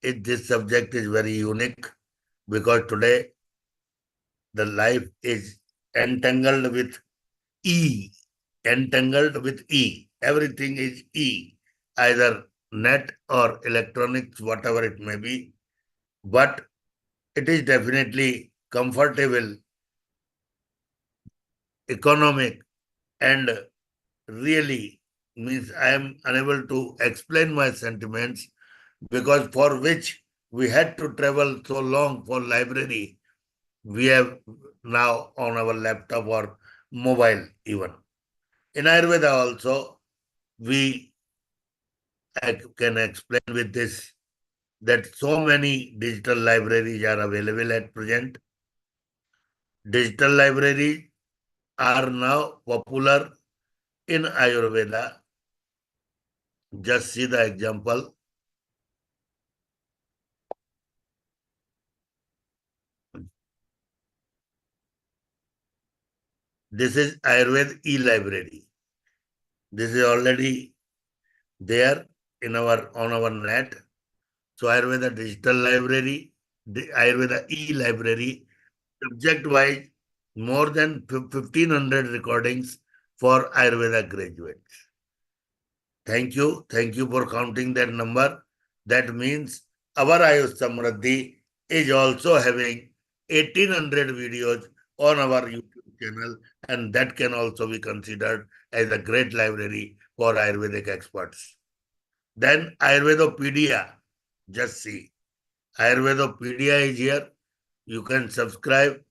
this subject is very unique because today the life is entangled with E, entangled with E. Everything is E, either net or electronics, whatever it may be. But it is definitely comfortable, economic, and really means I am unable to explain my sentiments because for which we had to travel so long for library, we have now on our laptop or mobile even. In Ayurveda also, we can explain with this that so many digital libraries are available at present. Digital libraries are now popular in Ayurveda. Just see the example. This is Ayurveda e-library. This is already there in on our net. So Ayurveda digital library, the Ayurveda e-library, subject-wise, more than 1,500 recordings for Ayurveda graduates. Thank you. Thank you for counting that number. That means our AYUSH Samriddhi is also having 1,800 videos on our YouTube channel, and that can also be considered as a great library for Ayurvedic experts. Then Ayurvedopedia, just see. Ayurvedopedia is here. You can subscribe.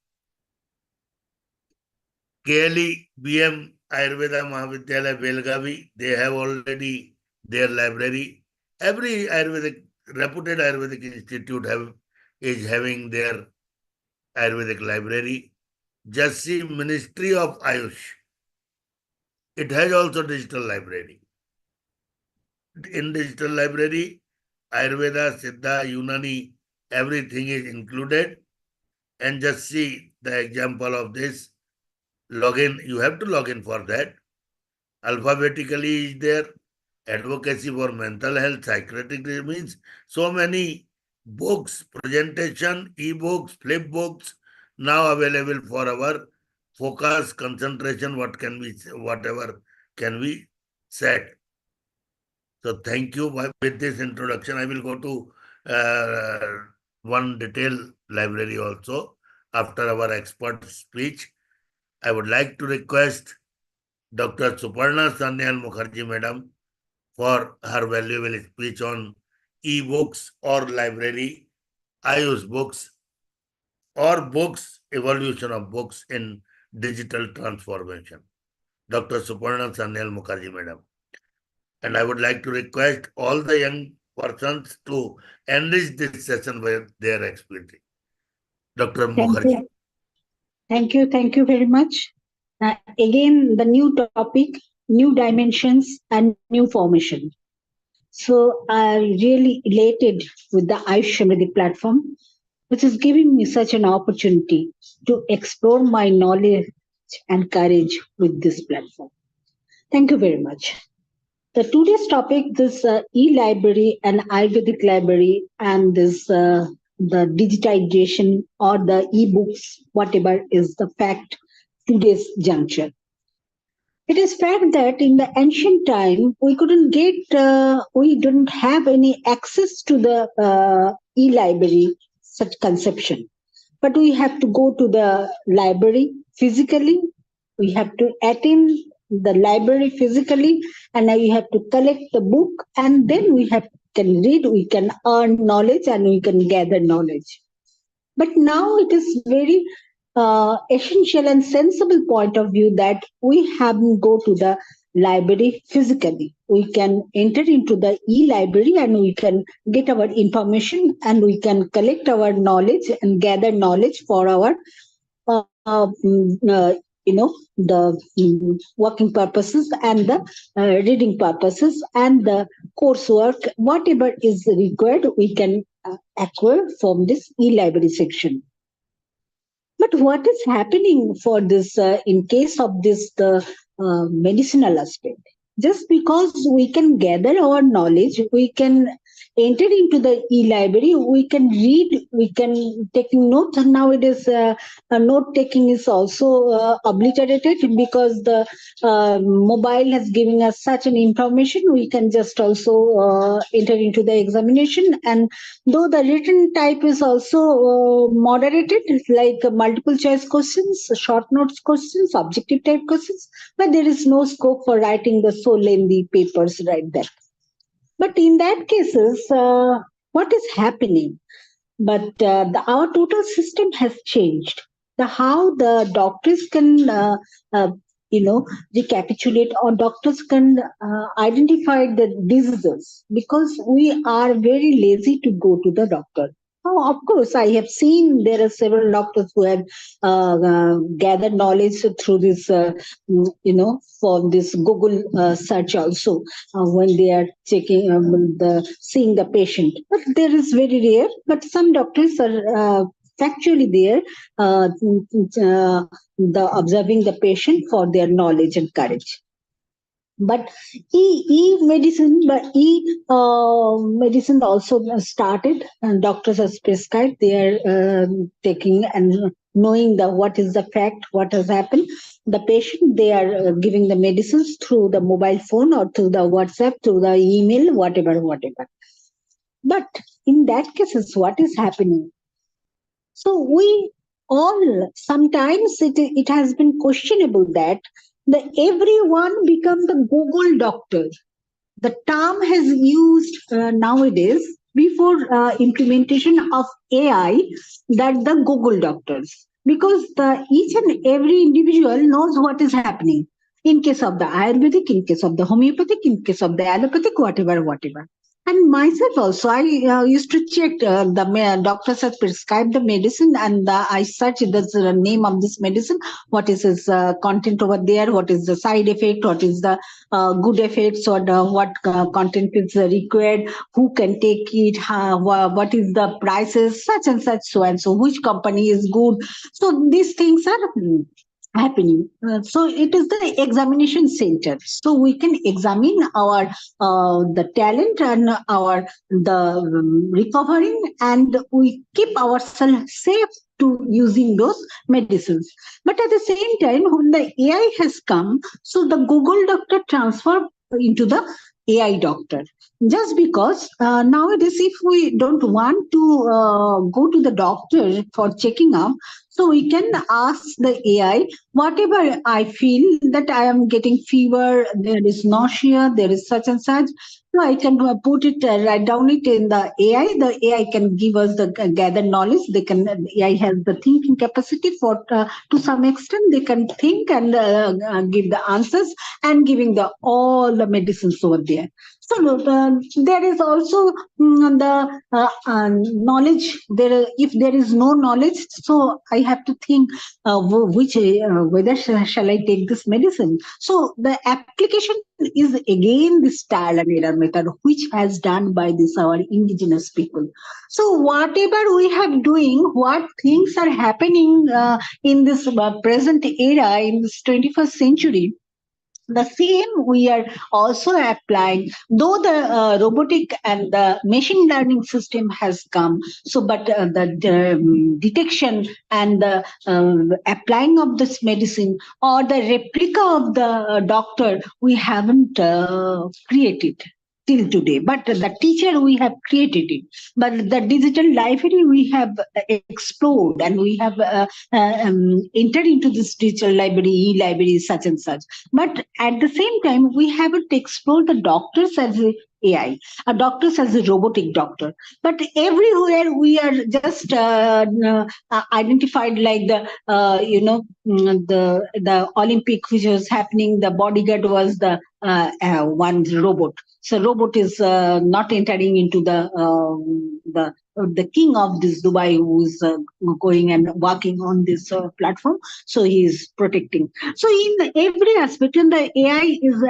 KLE BM Ayurveda Mahavidyalaya Belgavi, they have already their library. Every Ayurvedic, reputed Ayurvedic institute is having their Ayurvedic library. Just see Ministry of Ayush. It has also digital library. In digital library, Ayurveda, Siddha, Unani, everything is included. And just see the example of this. Login, you have to log in for that. Alphabetically is there. Advocacy for mental health, psychiatric means so many books, presentation, e-books, flip books now available for our focus, concentration, whatever can be said. So thank you. With this introduction, I will go to one detailed library also after our expert speech. I would like to request Dr. Suparna Sanyal Mukherjee Madam for her valuable speech on e-books or library, IUS books, or books, evolution of books in digital transformation. Dr. Suparna Sanyal Mukherjee Madam. And I would like to request all the young persons to enrich this session with their expertise. Dr. Mukherjee. Thank you very much. Again, the new topic, new dimensions, and new formation. So I'm really elated with the AYUSH Samriddhi platform, which is giving me such an opportunity to explore my knowledge and courage with this platform. Thank you very much. The today's topic, this e-library and Ayurvedic library, and this the digitization or the e-books, whatever is the fact today's juncture. It is fact that in the ancient time we couldn't get, we didn't have any access to the e-library such conception, but we have to go to the library physically. We have to attend the library physically, and now you have to collect the book, and then we can read, we can earn knowledge, and we can gather knowledge. But now it is very essential and sensible point of view that we have to go to the library physically. We can enter into the e-library and we can get our information and we can collect our knowledge and gather knowledge for our the working purposes and the reading purposes and the coursework, whatever is required, we can acquire from this e-library section. But what is happening for this in case of this the medicinal aspect? Just because we can gather our knowledge, we can enter into the e-library, we can read, we can take notes. And nowadays, note taking is also obliterated because the mobile has given us such an information. We can just also enter into the examination, and though the written type is also moderated, like multiple choice questions, short notes questions, objective type questions, but there is no scope for writing the so lengthy papers right there. But in that cases, what is happening? But our total system has changed. The how the doctors can, you know, recapitulate, or doctors can identify the diseases, because we are very lazy to go to the doctor. Oh, of course, I have seen there are several doctors who have gathered knowledge through this, for this Google search also, when they are checking seeing the patient. But there is very rare. But some doctors are factually there, the observing the patient for their knowledge and courage. But e-medicine, but e-medicine also started, and doctors are prescribed. They are taking and knowing the what is the fact, what has happened. The patient, they are giving the medicines through the mobile phone or through the WhatsApp, through the email, whatever. But in that cases, what is happening? So we all, sometimes it has been questionable that the everyone become the Google doctor. The term has used nowadays before implementation of AI, that the Google doctors, because the each and every individual knows what is happening in case of the Ayurvedic, in case of the homeopathic, in case of the allopathic, whatever. And myself also, I used to check the doctors have prescribed the medicine, and I search the name of this medicine, what is its content over there, what is the side effect, what is the good effects, or what content is required, who can take it, what is the prices, such and such, so and so, which company is good. So these things are happening. So it is the examination center. So we can examine our the talent and our the recovering, and we keep ourselves safe to using those medicines. But at the same time, when the AI has come, so the Google doctor transfer into the AI doctor. Just because nowadays, if we don't want to go to the doctor for checking up, so we can ask the AI, whatever I feel that I am getting fever, there is nausea, there is such and such. So I can put it, write down it in the AI. The AI can give us the gather knowledge. They can, AI has the thinking capacity for to some extent. They can think and give the answers, and giving the all the medicines over there. So there is also the knowledge. If there is no knowledge, so I have to think which whether shall I take this medicine. So the application is again this trial and error method, which has done by this our indigenous people. So whatever we have doing, what things are happening in this present era, in this 21st century, the same we are also applying, though the robotic and the machine learning system has come. So but the detection and the applying of this medicine, or the replica of the doctor, we haven't created till today. But the teacher we have created it, but the digital library we have explored, and we have entered into this digital library, e-library, such and such. But at the same time, we haven't explored the doctors as a AI, a doctors as a robotic doctor. But everywhere we are just identified, like the the Olympic which was happening. The bodyguard was the one robot. So robot is not entering into the the king of this Dubai, who is going and working on this platform. So he is protecting. So in every aspect, in the AI is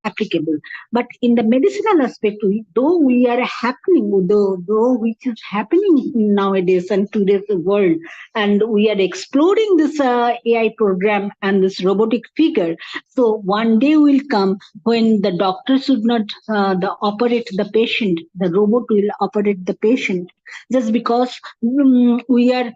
applicable, but in the medicinal aspect, though we are happening, though which is happening nowadays and today's world, and we are exploring this AI program and this robotic figure. So one day will come when the doctor should not operate the patient, the robot will operate the patient, just because we are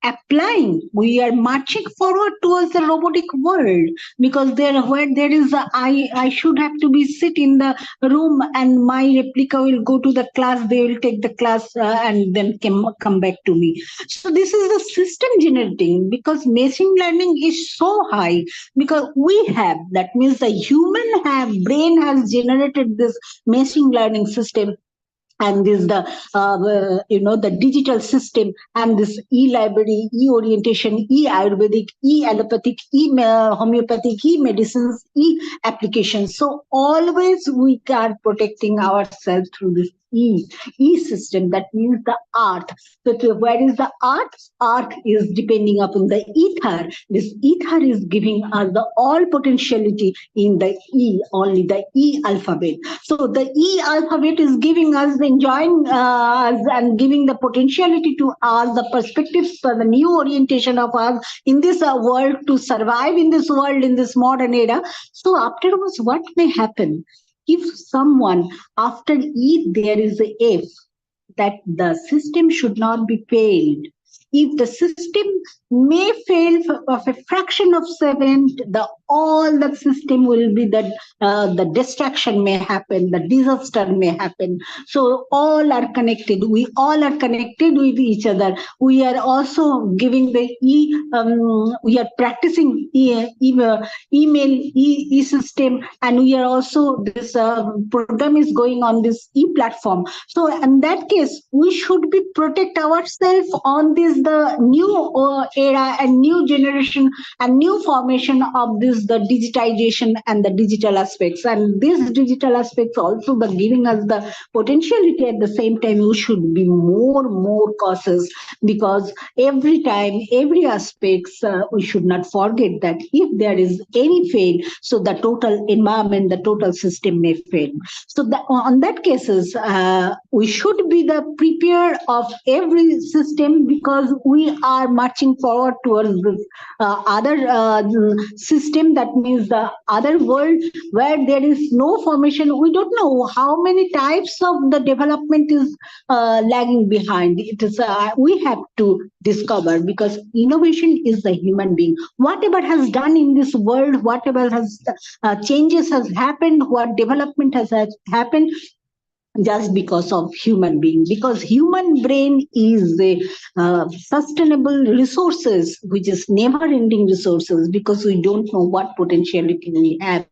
applying, we are marching forward towards the robotic world, because there where there is a I should have to be sit in the room and my replica will go to the class, they will take the class and then come back to me. So this is the system generating, because machine learning is so high, because we have, that means the human have brain has generated this machine learning system, and this the the digital system, and this e-library, e-orientation, e-ayurvedic, e-allopathic, e-homeopathic, e-medicines, e-applications. So always we are protecting ourselves through this e-system. That means the art. So where is the art? Art is depending upon the ether. This ether is giving us the all potentiality in the e, only the e alphabet. So the e alphabet is giving us the enjoying us and giving the potentiality to us, the perspectives for the new orientation of us in this world, to survive in this world, in this modern era. So afterwards, what may happen if someone after E there is a F, that the system should not be failed. If the system may fail of a fraction of second, the all the system will be that the destruction may happen, the disaster may happen. So all are connected. We all are connected with each other. We are also giving the we are practicing email system, and we are also this program is going on this platform. So in that case, we should be protect ourselves on this the new era and new generation and new formation of this the digitization and the digital aspects. And these digital aspects also the giving us the potentiality. At the same time, we should be more cautious, because every time, every aspects, we should not forget that if there is any fail, so the total environment, the total system may fail. So on that cases, we should be the prepare of every system, because we are marching forward towards this other system. That means the other world where there is no formation. We don't know how many types of the development is lagging behind. It is we have to discover, because innovation is the human being. Whatever has done in this world, whatever has changes has happened, what development has happened, just because of human being, because human brain is a sustainable resources, which is never ending resources, because we don't know what potentiality we have,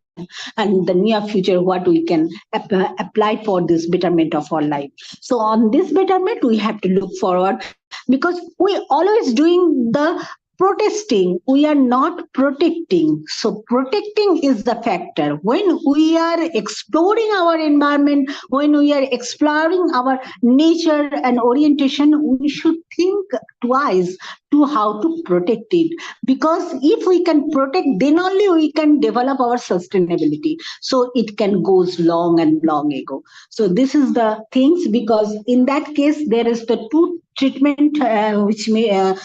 and the near future what we can apply for this betterment of our life. So on this betterment we have to look forward, because we always doing the protesting, we are not protecting. So protecting is the factor. When we are exploring our environment, when we are exploring our nature and orientation, we should think twice to how to protect it, because if we can protect, then only we can develop our sustainability, so it can goes long and long ago. So this is the things, because in that case there is the two treatment which may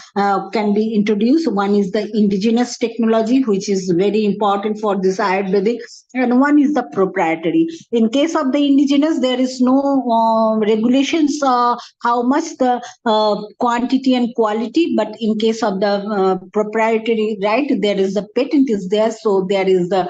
can be introduced. One is the indigenous technology, which is very important for this Ayurvedic, and one is the proprietary. In case of the indigenous, there is no regulations how much the quantity and quality, but in case of the proprietary, right, there is the patent is there, so there is the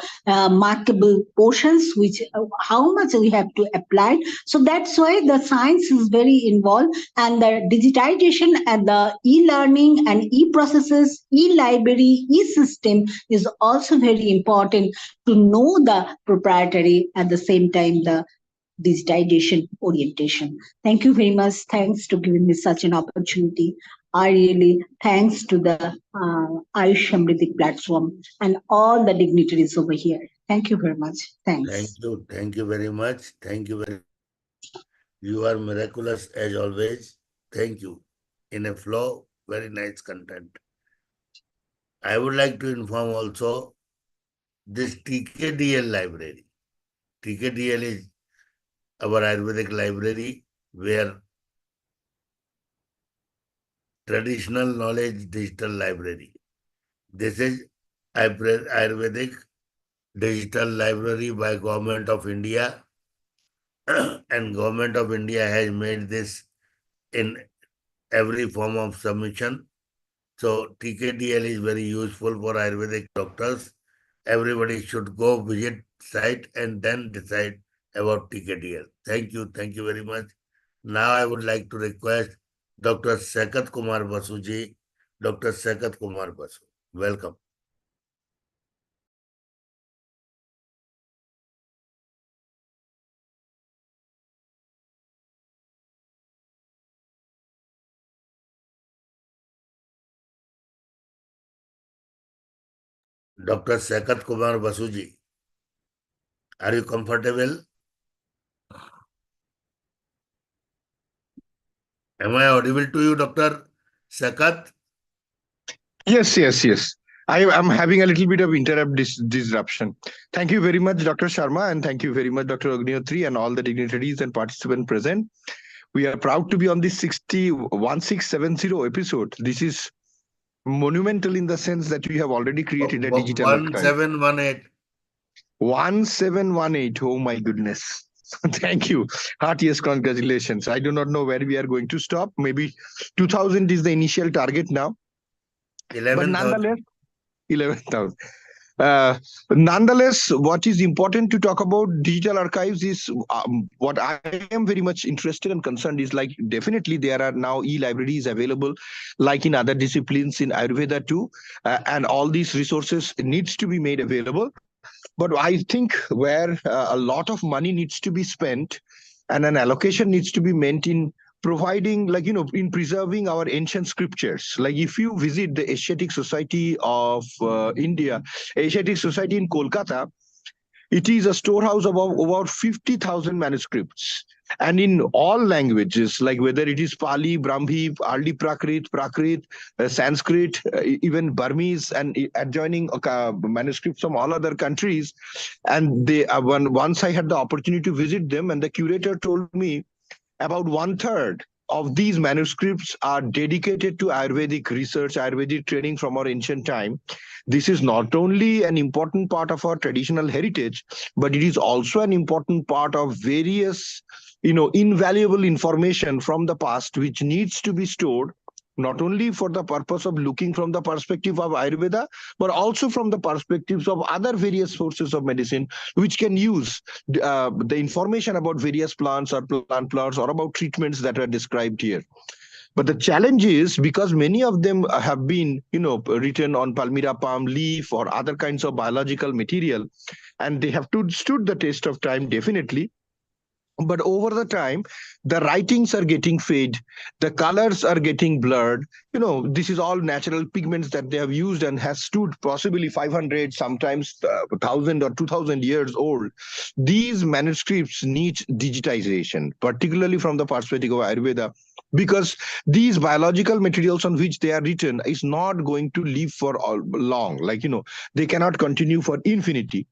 markable portions, which how much we have to apply. So that's why the science is very involved, and the digitization and the e-learning and e-processes, e-library, e-system is also very important to know the proprietary, at the same time the digitization orientation. Thank you very much. Thanks to giving me such an opportunity. I really thanks to the AYUSH Samriddhi platform and all the dignitaries over here. Thank you very much. Thanks. Thank you very much. Thank you very much. You are miraculous as always. Thank you. In a flow, very nice content. I would like to inform also this TKDL library. TKDL is our Ayurvedic library where traditional knowledge digital library. This is Ayurvedic digital library by Government of India and Government of India has made this in every form of submission. So TKDL is very useful for Ayurvedic doctors. Everybody should go visit site and then decide about TKDL. Thank you very much. Now I would like to request Dr. Sakat Kumar Basu ji. Dr. Sakat Kumar Basu, welcome. Dr. Sakat Kumar Basu ji, are you comfortable? Am I audible to you, Dr. Sakat? Yes. I am having a little bit of disruption. Thank you very much, Dr. Sharma, and thank you very much, Dr. Agnihotri, and all the dignitaries and participants present. We are proud to be on this 1670 episode. This is monumental in the sense that we have already created a digital archive. 1718. 1718. Oh my goodness. Thank you. Heartiest congratulations. I do not know where we are going to stop. Maybe 2000 is the initial target now. 11,000. But nonetheless, 11,000. Nonetheless, what is important to talk about digital archives is what I am very much interested and concerned is like definitely there are now e-libraries available like in other disciplines in Ayurveda too, and all these resources needs to be made available. But I think where a lot of money needs to be spent and an allocation needs to be meant in providing in preserving our ancient scriptures. Like if you visit the Asiatic Society of India, Asiatic Society in Kolkata, it is a storehouse of about 50,000 manuscripts, and in all languages, like whether it is Pali, Brahmi, Early Prakrit, Sanskrit, even Burmese, and adjoining manuscripts from all other countries. And once I had the opportunity to visit them, and the curator told me about one third of these manuscripts are dedicated to Ayurvedic research, Ayurvedic training from our ancient time. This is not only an important part of our traditional heritage, but it is also an important part of various, invaluable information from the past, which needs to be stored not only for the purpose of looking from the perspective of Ayurveda, but also from the perspectives of other various sources of medicine, which can use the information about various plants or plant or about treatments that are described here. But the challenge is because many of them have been, written on Palmyra palm leaf or other kinds of biological material, and they have stood the test of time, definitely. But over the time, the writings are getting fade, the colors are getting blurred. This is all natural pigments that they have used and has stood possibly 500, sometimes 1,000 or 2,000 years old. These manuscripts need digitization, particularly from the perspective of Ayurveda, because these biological materials on which they are written is not going to live for long. They cannot continue for infinity.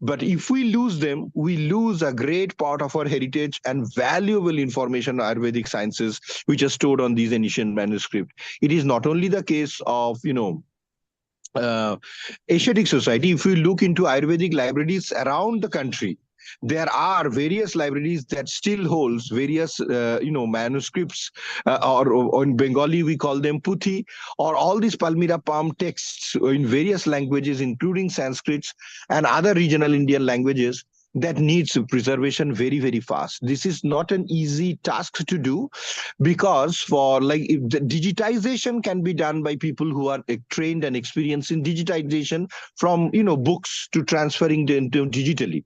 But if we lose them, we lose a great part of our heritage and valuable information on Ayurvedic sciences, which are stored on these ancient manuscripts. It is not only the case of, uh, Asiatic Society. If we look into Ayurvedic libraries around the country, there are various libraries that still holds various manuscripts, or in Bengali we call them puthi, or all these Palmyra palm texts in various languages including Sanskrit and other regional Indian languages that needs preservation very, very fast. This is not an easy task to do, because for if the digitization can be done by people who are trained and experienced in digitization, from books to transferring them to digitally.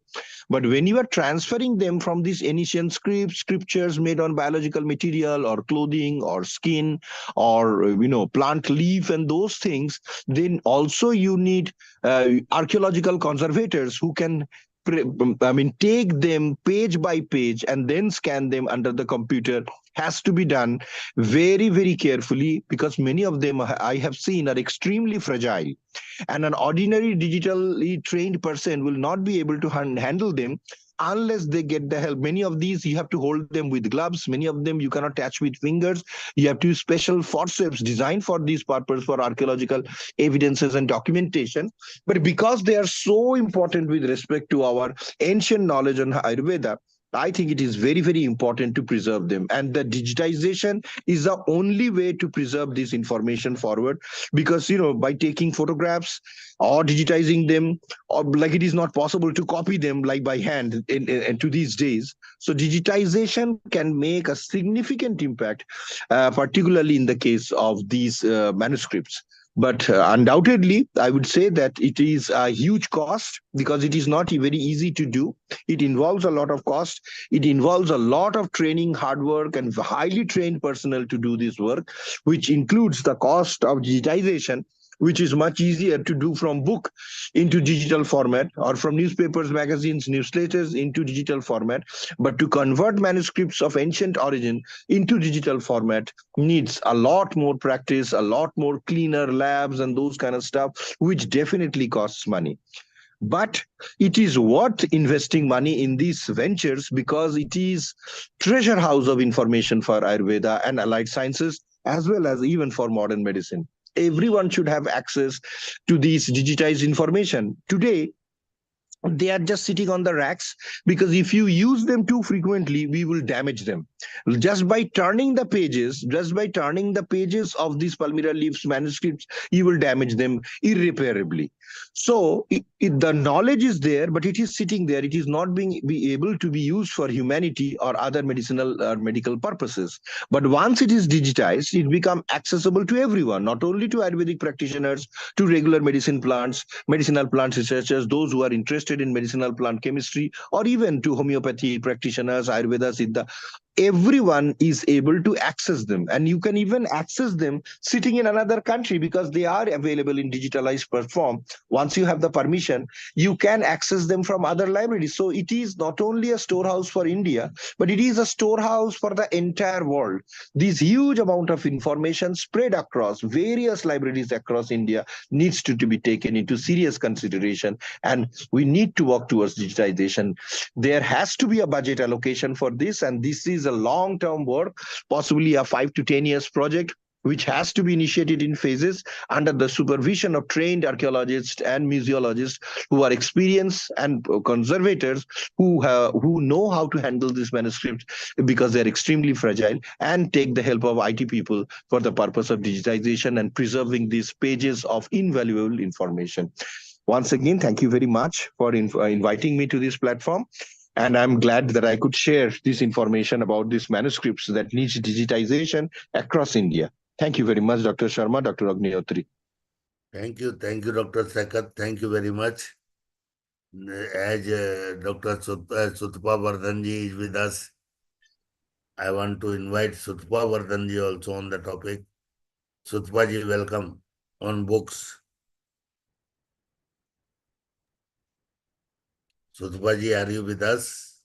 But when you are transferring them from these ancient scriptures made on biological material or clothing or skin or plant leaf and those things, then also you need archaeological conservators who can take them page by page and then scan them under the computer has to be done very, very carefully, because many of them I have seen are extremely fragile, and an ordinary digitally trained person will not be able to handle them unless they get the help. Many of these you have to hold them with gloves, many of them you cannot touch with fingers. You have to use special forceps designed for this purpose, for archaeological evidences and documentation. But because they are so important with respect to our ancient knowledge on Ayurveda, I think it is very, very important to preserve them. And the digitization is the only way to preserve this information forward, because, by taking photographs or digitizing them, or like, it is not possible to copy them like by hand to these days. So digitization can make a significant impact, particularly in the case of these manuscripts. But undoubtedly, I would say that it is a huge cost, because it is not very easy to do. It involves a lot of cost. It involves a lot of training, hard work, and highly trained personnel to do this work, which includes the cost of digitization, which is much easier to do from book into digital format, or from newspapers, magazines, newsletters into digital format. But to convert manuscripts of ancient origin into digital format needs a lot more practice, a lot more cleaner labs and those kind of stuff, which definitely costs money. But it is worth investing money in these ventures, because it is treasure house of information for Ayurveda and allied sciences, as well as even for modern medicine. Everyone should have access to these digitized information. Today, they are just sitting on the racks, because if you use them too frequently, we will damage them. Just by turning the pages of these Palmyra leaves manuscripts, you will damage them irreparably. So the knowledge is there, but it is sitting there. It is not being be able to be used for humanity or other medicinal or medical purposes. But once it is digitized, it becomes accessible to everyone, not only to Ayurvedic practitioners, to regular medicinal plant researchers, those who are interested in medicinal plant chemistry, or even to homeopathy practitioners, Ayurveda, Siddha. Everyone is able to access them, and you can even access them sitting in another country, because they are available in digitalized form. Once you have the permission, you can access them from other libraries. So it is not only a storehouse for India, but it is a storehouse for the entire world. This huge amount of information spread across various libraries across India needs to be taken into serious consideration, and we need to work towards digitization. There has to be a budget allocation for this, and this is a long-term work, possibly a 5 to 10 years project, which has to be initiated in phases under the supervision of trained archaeologists and museologists who are experienced, and conservators who know how to handle these manuscripts, because they're extremely fragile, and take the help of IT people for the purpose of digitization and preserving these pages of invaluable information. Once again, thank you very much for inviting me to this platform. And I'm glad that I could share this information about these manuscripts that needs digitization across India. Thank you very much, Dr. Sharma, Dr. Agnihotri. Thank you, Dr. Sakat. Thank you very much. As Dr. Sutpa Vardhanji is with us, I want to invite Sutpa Vardhanji also on the topic. Sutpaji, welcome on books. Sutpaji, are you with us?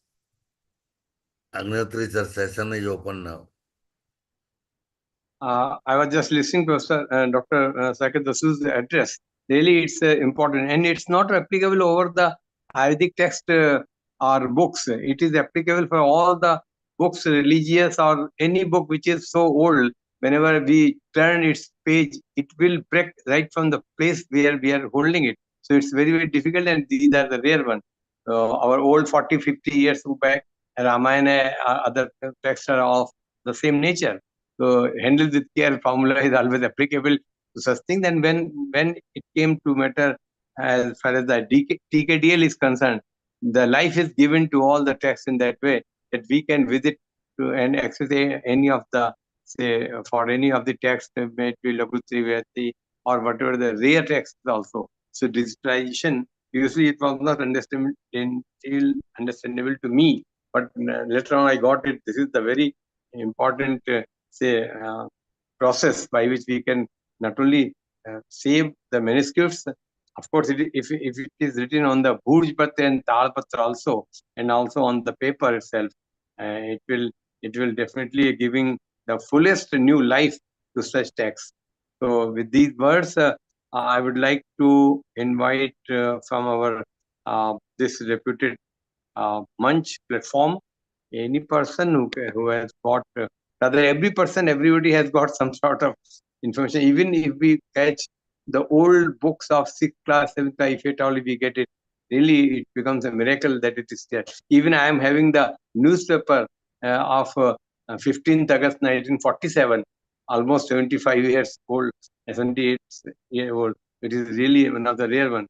Agnihotri sir, session is open now. I was just listening to Dr. Saket Dasu's address. Really, it's important, and it's not applicable over the Ayurvedic text or books. It is applicable for all the books, religious or any book which is so old. Whenever we turn its page, it will break right from the place where we are holding it. So it's very, very difficult, and these are the rare ones. Our old 40, 50 years back, Ramayana, other texts are of the same nature. So handle with care formula is always applicable to such things. And when it came to matter as far as the TKDL is concerned, the life is given to all the texts in that way that we can visit and access any of the, say, for any of the texts, may it be Laghu Trivedi or whatever the rare texts also. So digitalization, usually it was not understandable to me, but later on I got it. This is the very important process by which we can not only save the manuscripts Of course, if it is written on the Bhuj Patra and Tal Patra also, and also on the paper itself, it will definitely giving the fullest new life to such texts. So with these words, I would like to invite from our this reputed Munch platform, any person who has got, rather every person, everybody has got some sort of information. Even if we catch the old books of 6th class, 7th class, if at all we get it, really it becomes a miracle that it is there. Even I am having the newspaper of 15th August 1947, almost 75 years old, 78 year old. It is really one of the rare one.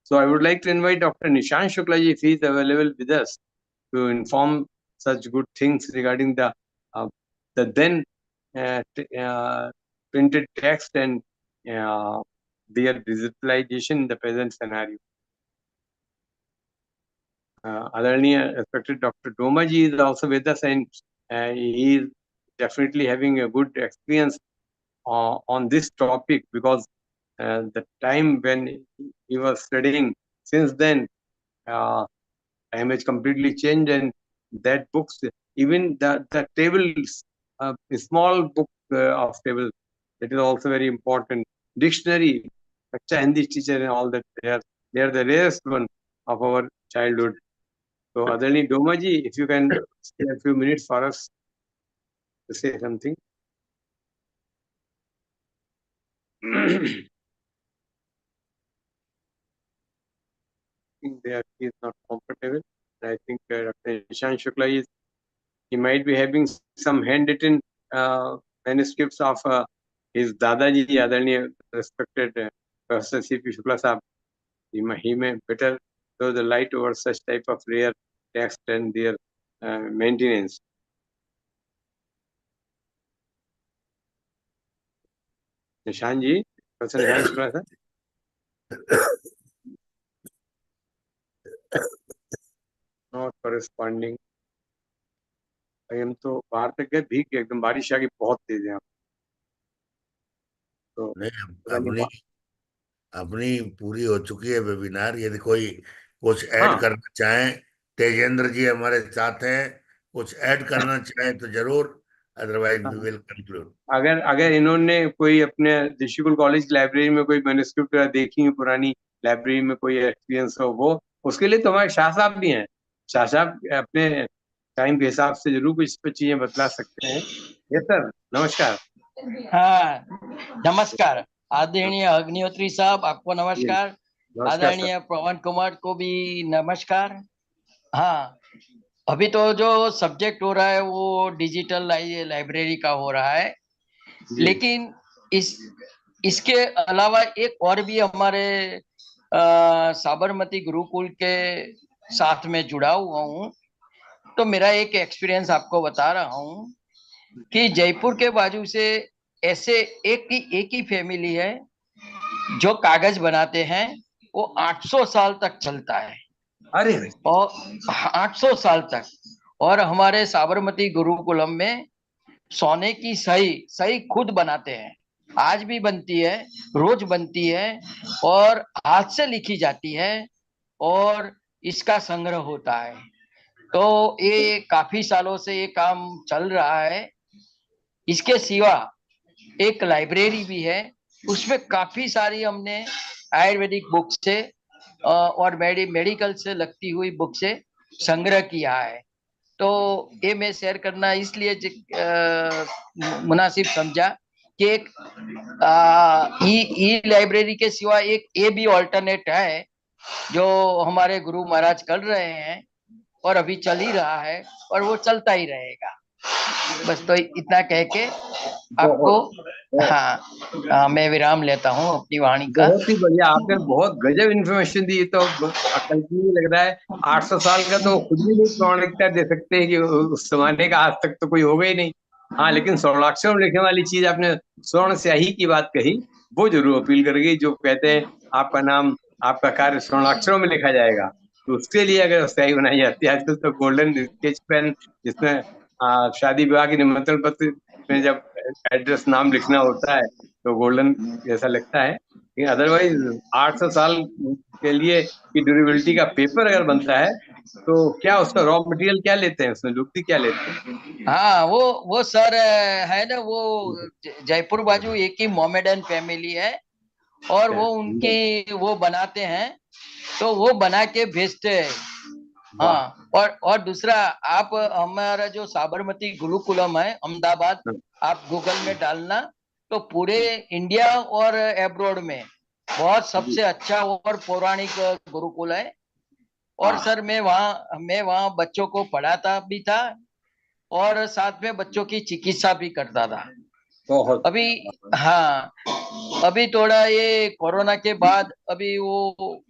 So I would like to invite Dr. Nishan Shuklaji, if he is available with us, to inform such good things regarding the then printed text and their digitalization in the present scenario. Adharaniya respected Dr. Domaji is also with us, and he is definitely having a good experience on this topic, because the time when he was studying, since then time has completely changed, and that books, even the tables, a small book of table, that is also very important. Dictionary, Kacha Hindi teacher and all that, they are the rarest one of our childhood. So Adani Domaji, if you can spare a few minutes for us to say something. He is not comfortable. I think Dr. Nishan Shukla he might be having some handwritten manuscripts of his Dadaji, Adani respected Professor C.P. Shukla Sahab. He may better throw the light over such type of rare text and their maintenance. Nishan ji, Professor Nishan Shukla Sahab. Not corresponding. हम तो बाहर तक गए, भीग गए एकदम, बारिश आ गई बहुत तेज है। तो नहीं, अपनी पूरी हो चुकी है वेबिनार। यदि कोई कुछ ऐड करना चाहे, तेजेंद्र जी हमारे साथ हैं, कुछ ऐड करना चाहे तो जरूर, अदरवाइज वी विल कंक्लूड। अगर इन्होंने कोई अपने ऋषिकुल कॉलेज लाइब्रेरी में कोई मैन्युस्क्रिप्ट देखी है, पुरानी लाइब्रेरी में कोई एक्सपीरियंस हो, वो उसके लिए तो हमारे शाह साहब भी हैं। शाह साहब अपने टाइम के हिसाब से जरूर कुछ चीजें बतला सकते हैं। यस सर, नमस्कार। हाँ, नमस्कार आदरणीय अग्निहोत्री साहब, आपको नमस्कार। आदरणीय पवन कुमार को भी नमस्कार। हाँ, अभी तो जो सब्जेक्ट हो रहा है वो डिजिटल लाइब्रेरी का हो रहा है, लेकिन इसके अलावा एक और भी हमारे साबरमती गुरुकुल के साथ में जुड़ा हुआ हूँ। तो मेरा एक एक्सपीरियंस आपको बता रहा हूँ कि जयपुर के बाजू से ऐसे एक ही फैमिली है जो कागज बनाते हैं, वो 800 साल तक चलता है। अरे, और 800 साल तक। और हमारे साबरमती गुरुकुलम में सोने की सही खुद बनाते हैं, आज भी बनती है, रोज बनती है और हाथ से लिखी जाती है और इसका संग्रह होता है। तो ये काफी सालों से ये काम चल रहा है। इसके सिवा एक लाइब्रेरी भी है, उसमें काफी सारी हमने आयुर्वेदिक बुक से और मेडिकल से लगती हुई बुक से संग्रह किया है। तो ये मैं शेयर करना इसलिए मुनासिब समझा कि एक ई लाइब्रेरी के सिवा एक ये भी ऑल्टरनेट है जो हमारे गुरु महाराज कर रहे हैं और अभी चल ही रहा है और वो चलता ही रहेगा। बस तो इतना कह के आपको मैं विराम लेता हूँ अपनी वाणी का। बहुत ही बढ़िया, आपने बहुत गजब इन्फॉर्मेशन दी। तो कल्पनीय लग रहा है, 800 साल का तो खुद भी नहीं प्रमाणिकता दे सकते हैं कि उस जमाने का आज तक तो कोई होगा ही नहीं। हाँ, लेकिन स्वर्णाक्षर में लिखने वाली चीज आपने स्वर्ण स्याही की बात कही, वो जरूर अपील करेगी। जो कहते हैं आपका नाम, आपका कार्य स्वर्णाक्षरों में लिखा जाएगा, तो उसके लिए अगर स्याही बनाई जाती है, आजकल तो गोल्डन स्केच पेन, जिसमें शादी विवाह के निमंत्रण पत्र में जब एड्रेस नाम लिखना होता है तो गोल्डन जैसा लगता है, लेकिन अदरवाइज 800 साल के लिए की ड्यूरेबिलिटी का पेपर अगर बनता है तो क्या उसका रॉ मटेरियल क्या लेते हैं, उसमें लुगदी क्या लेते हैं? हाँ, वो सर है ना, वो जयपुर बाजू एक ही मोमेडन फैमिली है, और वो उनकी वो बनाते हैं, तो वो बना के भेजते हैं। हाँ, और दूसरा, आप हमारा जो साबरमती गुरुकुलम है अहमदाबाद, आप गूगल में डालना तो पूरे इंडिया और एब्रॉड में बहुत सबसे अच्छा और पौराणिक गुरुकुल है। और सर मैं वहाँ बच्चों को पढ़ाता भी था, और साथ में बच्चों की चिकित्सा भी करता था। बहुत अभी हाँ, अभी थोड़ा ये कोरोना के बाद अभी वो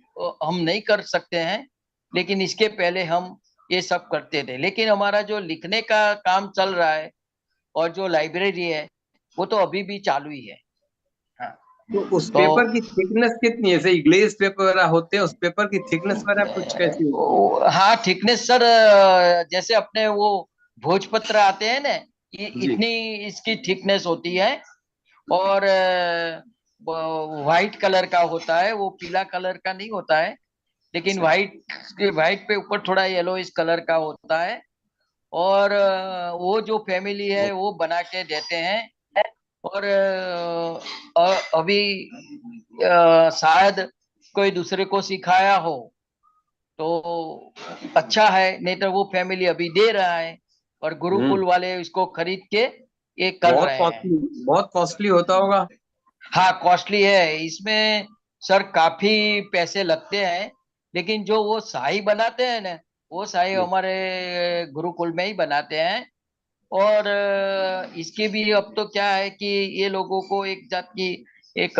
हम नहीं कर सकते हैं, लेकिन इसके पहले हम ये सब करते थे। लेकिन हमारा जो लिखने का काम चल रहा है और जो लाइब्रेरी है वो तो अभी भी चालू ही है। हाँ, तो उस तो पेपर की थिकनेस कितनी है? जैसे ग्लेज पेपर वगैरह होते हैं, उस पेपर की थिकनेस वगैरह कुछ कैसी होती है? हाँ, थिकनेस सर, जैसे अपने वो भोजपत्र आते हैं ना, ये जी इतनी इसकी थिकनेस होती है। और व्हाइट कलर का होता है, वो पीला कलर का नहीं होता है, लेकिन व्हाइट व्हाइट पे ऊपर थोड़ा येलो इस कलर का होता है। और वो जो फैमिली है वो बना के देते हैं। और अभी शायद कोई दूसरे को सिखाया हो तो अच्छा है, नहीं तो वो फैमिली अभी दे रहा है, और हम्म गुरुकुल वाले इसको खरीद के ये कर रहे हैं। बहुत कॉस्टली होता होगा। हाँ, कॉस्टली है इसमें सर, काफी पैसे लगते हैं। लेकिन जो वो शाही बनाते हैं ना, वो शाही हमारे गुरुकुल में ही बनाते हैं। और इसके भी अब तो क्या है कि ये लोगों को एक जात की एक